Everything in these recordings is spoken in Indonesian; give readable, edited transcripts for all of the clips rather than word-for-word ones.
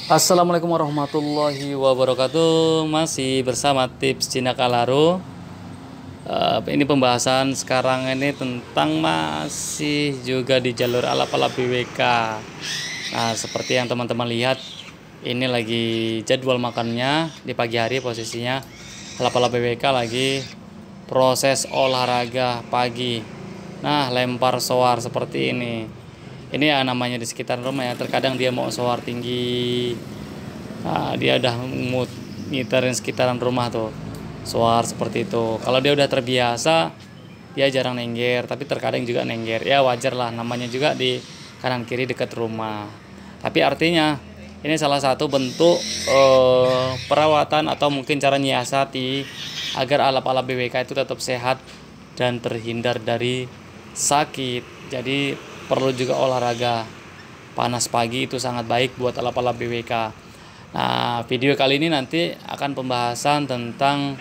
Assalamualaikum warahmatullahi wabarakatuh. Masih bersama Tips Cina Kalaro. Ini pembahasan sekarang ini tentang masih juga di jalur alap-alap BWK. Nah, seperti yang teman-teman lihat, ini lagi jadwal makannya di pagi hari posisinya. Alap-alap BWK lagi proses olahraga pagi. Nah, lempar soar seperti ini. Ini ya namanya di sekitar rumah ya. Terkadang dia mau soar tinggi. Nah, dia udah ngiterin sekitaran rumah tuh. Soar seperti itu. Kalau dia udah terbiasa, dia jarang nengger, tapi terkadang juga nengger. Ya wajar lah, namanya juga di kanan kiri dekat rumah. Tapi artinya ini salah satu bentuk perawatan atau mungkin cara nyiasati agar alap-alap BWK itu tetap sehat dan terhindar dari sakit. Jadi perlu juga olahraga. Panas pagi itu sangat baik buat alap-alap BWK. Nah, video kali ini nanti akan pembahasan tentang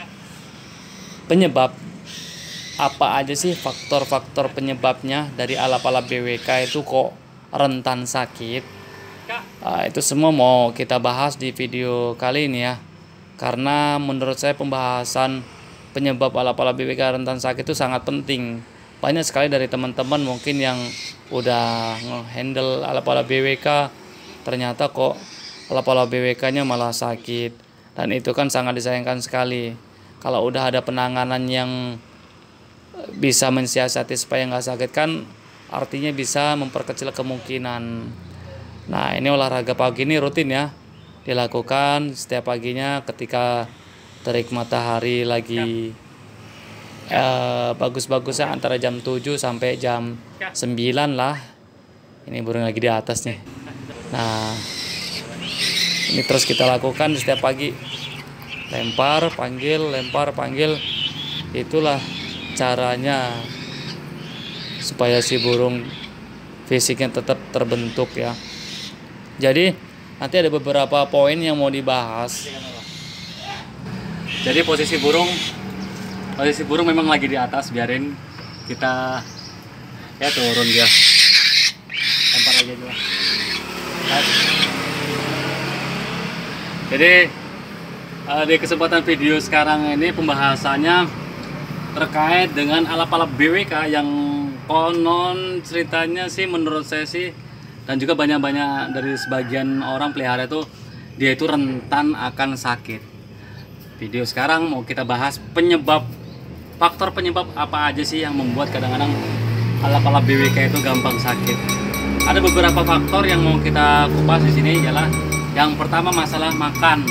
penyebab apa aja sih faktor-faktor penyebabnya dari alap-alap BWK itu kok rentan sakit. Itu semua mau kita bahas di video kali ini ya. Karena menurut saya pembahasan penyebab alap-alap BWK rentan sakit itu sangat penting. Banyak sekali dari teman-teman mungkin yang udah nge-handle alap-alap BWK, ternyata kok alap-alap BWK-nya malah sakit. Dan itu kan sangat disayangkan sekali. Kalau udah ada penanganan yang bisa mensiasati supaya nggak sakit kan artinya bisa memperkecil kemungkinan. Nah, ini olahraga pagi ini rutin ya dilakukan setiap paginya ketika terik matahari lagi bagus-bagusnya antara jam 7 sampai jam 9 lah. Ini burung lagi di atas nih. Nah, ini terus kita lakukan setiap pagi. Lempar, panggil. Itulah caranya supaya si burung fisiknya tetap terbentuk ya. Jadi nanti ada beberapa poin yang mau dibahas. Jadi posisi burung memang lagi di atas, biarin kita ya turun dia. Lempar aja dulu. Jadi di kesempatan video sekarang ini pembahasannya terkait dengan alap-alap BWK yang konon ceritanya sih menurut saya sih dan juga banyak-banyak dari sebagian orang pelihara itu dia itu rentan akan sakit. Video sekarang mau kita bahas faktor penyebab apa aja sih yang membuat kadang-kadang alap-alap BWK itu gampang sakit. Ada beberapa faktor yang mau kita kupas di sini ialah yang pertama masalah makan.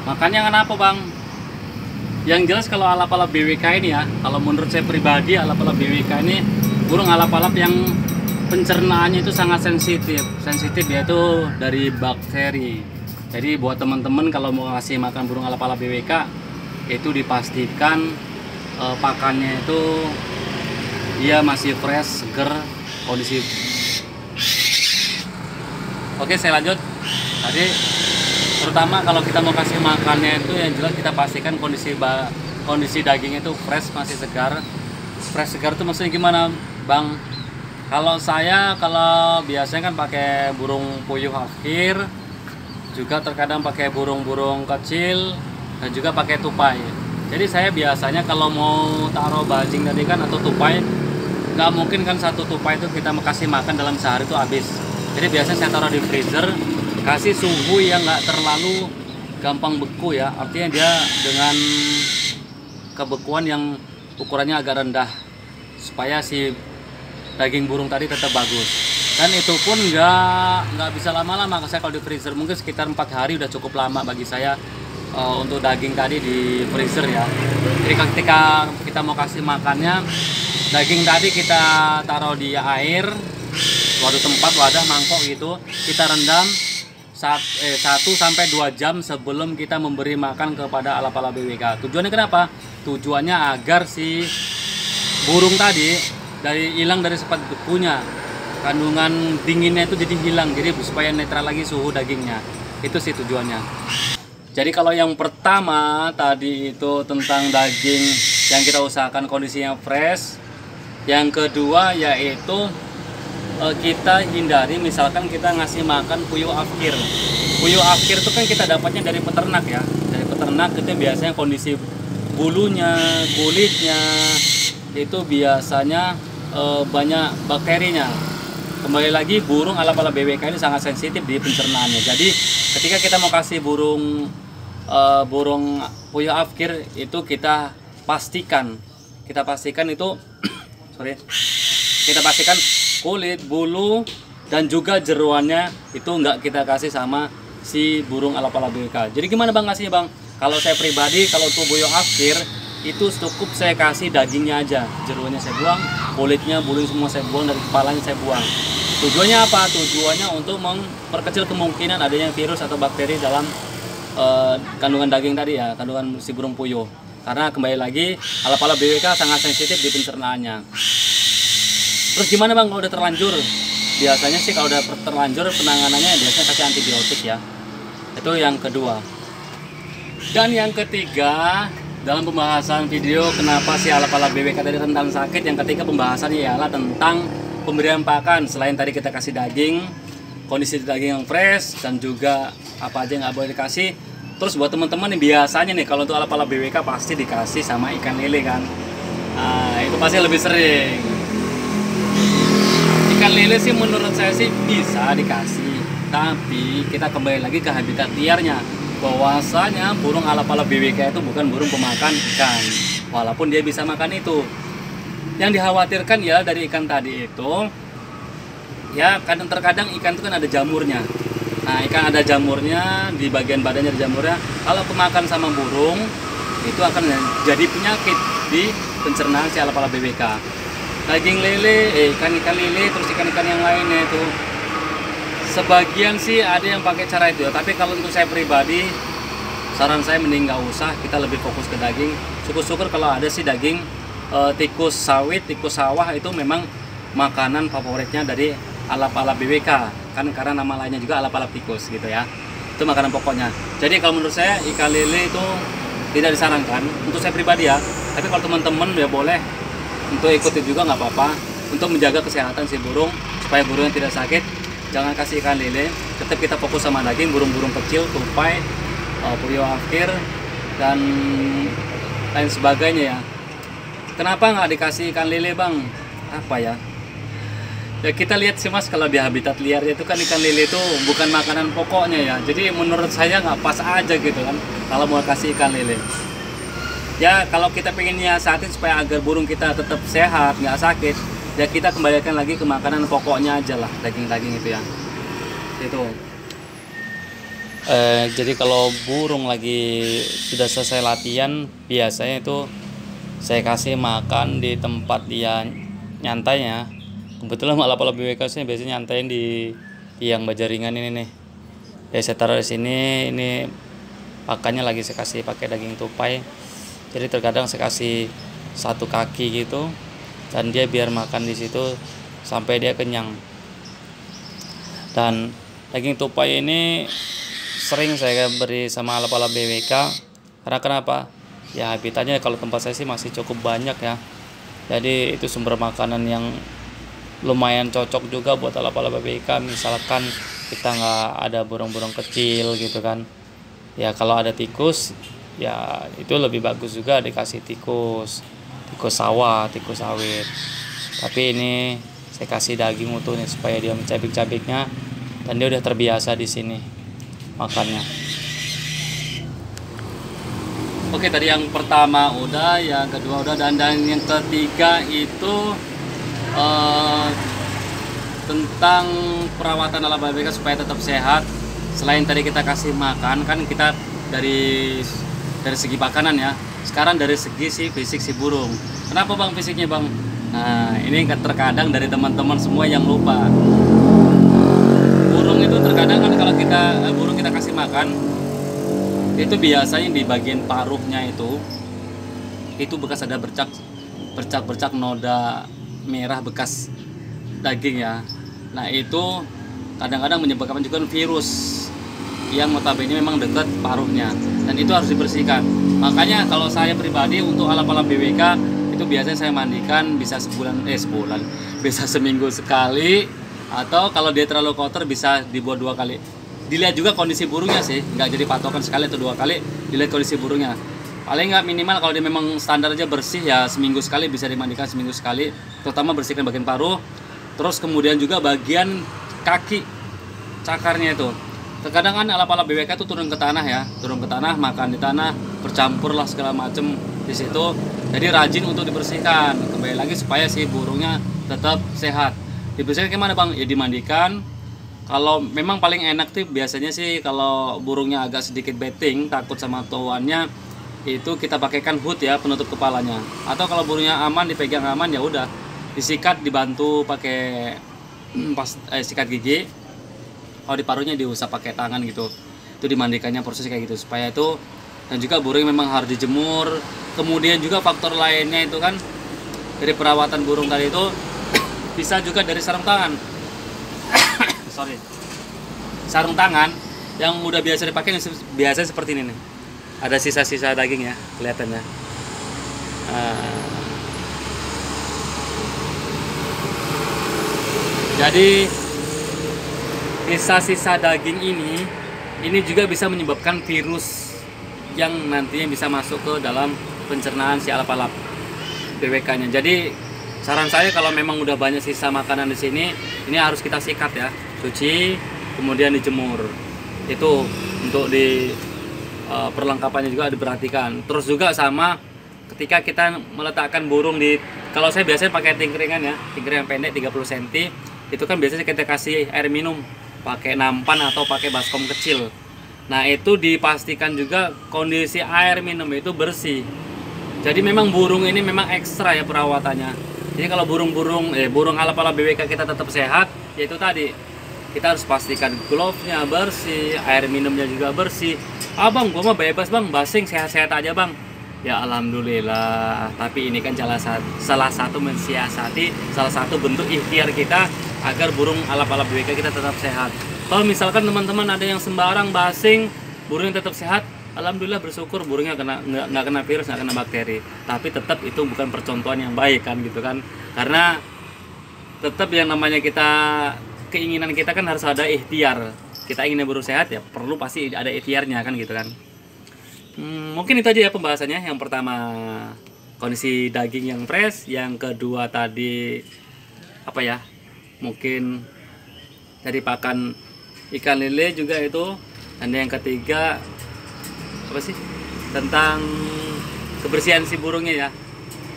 Makannya kenapa bang? Yang jelas kalau alap-alap BWK ini ya, kalau menurut saya pribadi alap-alap BWK ini burung alap-alap yang pencernaannya itu sangat sensitif yaitu dari bakteri. Jadi buat teman-teman kalau mau ngasih makan burung alap-alap BWK itu dipastikan pakannya itu dia masih fresh, seger, kondisi. Oke, saya lanjut. Tadi terutama kalau kita mau kasih makannya itu yang jelas kita pastikan kondisi dagingnya itu fresh, masih segar. Fresh segar itu maksudnya gimana, Bang? Kalau biasanya kan pakai burung puyuh akhir, juga terkadang pakai burung-burung kecil dan juga pakai tupai. Jadi saya biasanya kalau mau taruh bajing tadi kan atau tupai, nggak mungkin kan satu tupai itu kita kasih makan dalam sehari itu habis. Jadi biasanya saya taruh di freezer, kasih suhu yang nggak terlalu gampang beku ya, artinya dia dengan kebekuan yang ukurannya agak rendah supaya si daging burung tadi tetap bagus. Dan itu pun nggak bisa lama-lama. Saya kalau di freezer mungkin sekitar 4 hari udah cukup lama bagi saya untuk daging tadi di freezer ya. Jadi ketika kita mau kasih makannya, daging tadi kita taruh di air, suatu tempat wadah mangkok gitu, kita rendam 1-2 jam sebelum kita memberi makan kepada alap-alap BWK. Tujuannya kenapa? Tujuannya agar si burung tadi hilang dari sifat bekunya, kandungan dinginnya itu jadi hilang, jadi supaya netral lagi suhu dagingnya. Itu sih tujuannya. Jadi kalau yang pertama tadi itu tentang daging yang kita usahakan kondisinya fresh. Yang kedua yaitu kita hindari, misalkan kita ngasih makan puyuh afkir. Puyuh afkir itu kan kita dapatnya dari peternak ya. Dari peternak itu biasanya kondisi bulunya, kulitnya itu biasanya banyak bakterinya. Kembali lagi, burung ala-ala BWK ini sangat sensitif di pencernaannya. Jadi ketika kita mau kasih burung puyuh afkir itu kita pastikan itu kita pastikan kulit, bulu, dan juga jeruannya itu nggak kita kasih sama si burung ala-ala BWK. Jadi gimana bang kasihnya bang? Kalau saya pribadi, kalau untuk puyuh afkir itu cukup saya kasih dagingnya aja, jeruannya saya buang, kulitnya, bulunya semua saya buang, dari kepalanya saya buang. Tujuannya apa? Tujuannya untuk memperkecil kemungkinan adanya virus atau bakteri dalam kandungan daging tadi ya, kandungan si burung puyuh. Karena kembali lagi, ala-ala BWK sangat sensitif di pencernaannya. Terus gimana bang kalau udah terlanjur? Biasanya sih kalau udah terlanjur penanganannya biasanya kasih antibiotik ya. Itu yang kedua. Dan yang ketiga, dalam pembahasan video kenapa si ala-ala BWK tadi rentan sakit, yang ketiga pembahasannya ialah tentang pemberian pakan. Selain tadi kita kasih daging, kondisi daging yang fresh, dan juga apa aja yang nggak boleh dikasih. Terus buat teman-teman yang biasanya nih kalau untuk ala-ala BWK pasti dikasih sama ikan lele kan. Nah, itu pasti lebih sering. Ikan lele sih menurut saya sih bisa dikasih, tapi kita kembali lagi ke habitat liarnya. Bahwasanya burung ala-ala BWK itu bukan burung pemakan ikan, walaupun dia bisa makan itu. Yang dikhawatirkan ya dari ikan tadi itu, ya terkadang ikan itu kan ada jamurnya. Nah, ikan ada jamurnya di bagian badannya, ada jamurnya. Kalau kemakan sama burung, itu akan jadi penyakit di pencernaan si ala-ala BWK. Daging lele, ikan-ikan lele, terus ikan-ikan yang lainnya itu, sebagian sih ada yang pakai cara itu ya. Tapi kalau untuk saya pribadi, saran saya mending nggak usah, kita lebih fokus ke daging. Syukur-syukur kalau ada sih daging tikus sawit, tikus sawah itu memang makanan favoritnya dari ala-ala BWK kan, karena nama lainnya juga ala-ala tikus gitu ya. Itu makanan pokoknya. Jadi kalau menurut saya ikan lele itu tidak disarankan untuk saya pribadi ya. Tapi kalau teman-teman ya boleh untuk ikuti juga nggak apa-apa, untuk menjaga kesehatan si burung supaya burungnya tidak sakit. Jangan kasih ikan lele, tetap kita fokus sama daging, burung-burung kecil, tupai, puyuh afkir, dan lain sebagainya ya. Kenapa nggak dikasih ikan lele bang? Apa ya? Ya kita lihat sih mas, kalau di habitat liarnya itu kan ikan lele itu bukan makanan pokoknya ya. Jadi menurut saya nggak pas aja gitu kan kalau mau kasih ikan lele. Ya kalau kita pengen nyiasatin supaya agar burung kita tetap sehat, nggak sakit, ya kita kembalikan lagi ke makanan pokoknya aja lah, daging-daging itu ya. Itu. Jadi kalau burung lagi sudah selesai latihan, biasanya itu saya kasih makan di tempat dia nyantainya. Kebetulan ala-ala BWK saya biasanya nyantain di tiang baja ringan ini nih. Ya saya taruh di sini, ini pakannya lagi saya kasih pakai daging tupai. Jadi terkadang saya kasih satu kaki gitu, dan dia biar makan di situ sampai dia kenyang. Dan daging tupai ini sering saya beri sama ala-ala BWK. Karena kenapa? Ya habitatnya kalau tempat saya sih masih cukup banyak ya. Jadi itu sumber makanan yang lumayan cocok juga buat ala-ala BWK. Misalkan kita nggak ada burung-burung kecil gitu kan. Ya kalau ada tikus, ya itu lebih bagus juga dikasih tikus sawah, tikus sawit. Tapi ini saya kasih daging utuh nih supaya dia mencabik-cabiknya, dan dia udah terbiasa di sini makannya. Oke, tadi yang pertama udah, yang kedua udah, dan yang ketiga itu tentang perawatan ala BWK supaya tetap sehat. Selain tadi kita kasih makan, kan kita dari segi makanan ya. Sekarang dari segi si fisik si burung. Kenapa bang fisiknya bang? Nah ini terkadang dari teman-teman semua yang lupa. Burung itu terkadang kan kalau burung kita kasih makan, itu biasanya di bagian paruhnya itu bekas ada bercak noda merah bekas daging ya. Nah itu kadang-kadang menyebabkan juga virus yang notabene memang dekat paruhnya, dan itu harus dibersihkan. Makanya kalau saya pribadi untuk ala-ala BWK itu biasanya saya mandikan bisa bisa seminggu sekali, Atau kalau dia terlalu kotor bisa dibuat 2 kali. Dilihat juga kondisi burungnya sih, nggak jadi patokan sekali atau 2 kali, dilihat kondisi burungnya. Paling nggak minimal kalau dia memang standar aja bersih ya seminggu sekali, bisa dimandikan seminggu sekali, terutama bersihkan bagian paruh. Terus kemudian juga bagian kaki cakarnya itu. Terkadang kan alap-alap BWK itu turun ke tanah ya, turun ke tanah, makan di tanah, bercampur lah segala macem di situ. Jadi rajin untuk dibersihkan. Kembali lagi supaya si burungnya tetap sehat. Dibersihkan gimana bang? Ya dimandikan. Kalau memang paling enak tuh biasanya sih kalau burungnya agak sedikit betting, takut sama tuannya, itu kita pakaikan hood ya, penutup kepalanya. Atau kalau burungnya aman, dipegang aman, ya udah disikat, dibantu pakai sikat gigi. Kalau di paruhnya diusap pakai tangan gitu. Itu dimandikannya proses kayak gitu supaya itu. Dan juga burung memang harus dijemur. Kemudian juga faktor lainnya itu kan dari perawatan burung tadi itu bisa juga dari sarung tangan. Sarung tangan yang udah biasa dipakai biasanya seperti ini nih. Ada sisa-sisa daging ya, kelihatan ya. Jadi sisa-sisa daging ini juga bisa menyebabkan virus yang nantinya bisa masuk ke dalam pencernaan si alap-alap BWK-nya. Jadi saran saya kalau memang udah banyak sisa makanan di sini, ini harus kita sikat ya, cuci, kemudian dijemur. Itu untuk di perlengkapannya juga diperhatikan. Terus juga sama ketika kita meletakkan burung di, kalau saya biasanya pakai tingkringan ya, tingkringan pendek 30 cm, itu kan biasanya kita kasih air minum pakai nampan atau pakai baskom kecil. Nah itu dipastikan juga kondisi air minum itu bersih. Jadi memang burung ini memang ekstra ya perawatannya. Jadi kalau burung alap-alap BWK kita tetap sehat, yaitu tadi kita harus pastikan glove-nya bersih, air minumnya juga bersih. Bang, gua mah bebas bang, basing sehat-sehat aja bang. Ya alhamdulillah. Tapi ini kan salah satu mensiasati, salah satu bentuk ikhtiar kita agar burung alap-alap BWK kita tetap sehat. Kalau misalkan teman-teman ada yang sembarang basing, burungnya tetap sehat, alhamdulillah bersyukur burungnya nggak kena virus, nggak kena bakteri. Tapi tetap itu bukan percontohan yang baik kan gitu kan. Karena tetap yang namanya keinginan kita kan harus ada ikhtiar. Kita ingin burung sehat ya perlu pasti ada ikhtiarnya kan gitu kan. Mungkin itu aja ya pembahasannya. Yang pertama kondisi daging yang fresh, yang kedua tadi apa ya? Mungkin dari pakan ikan lele juga itu, dan yang ketiga apa sih? Tentang kebersihan si burungnya ya.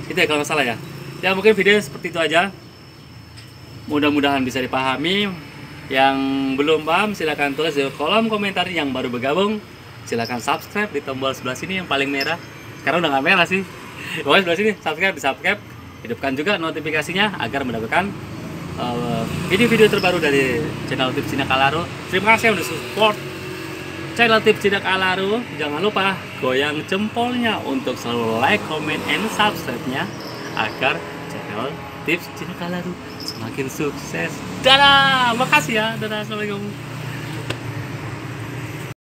Itu ya kalau nggak salah ya. Ya mungkin video seperti itu aja. Mudah-mudahan bisa dipahami. Yang belum paham silahkan tulis di kolom komentar. Yang baru bergabung silahkan subscribe di tombol sebelah sini yang paling merah. Sekarang udah nggak merah sih. Pokoknya sebelah sini subscribe. Hidupkan juga notifikasinya agar mendapatkan video-video terbaru dari channel Tips Jinak Alaro. Terima kasih yang udah support channel Tips Jinak Alaro. Jangan lupa goyang jempolnya untuk selalu like, comment, and subscribe-nya agar channel Tips Jinak Alaro semakin sukses. Dadah, makasih ya. Dadah, assalamualaikum.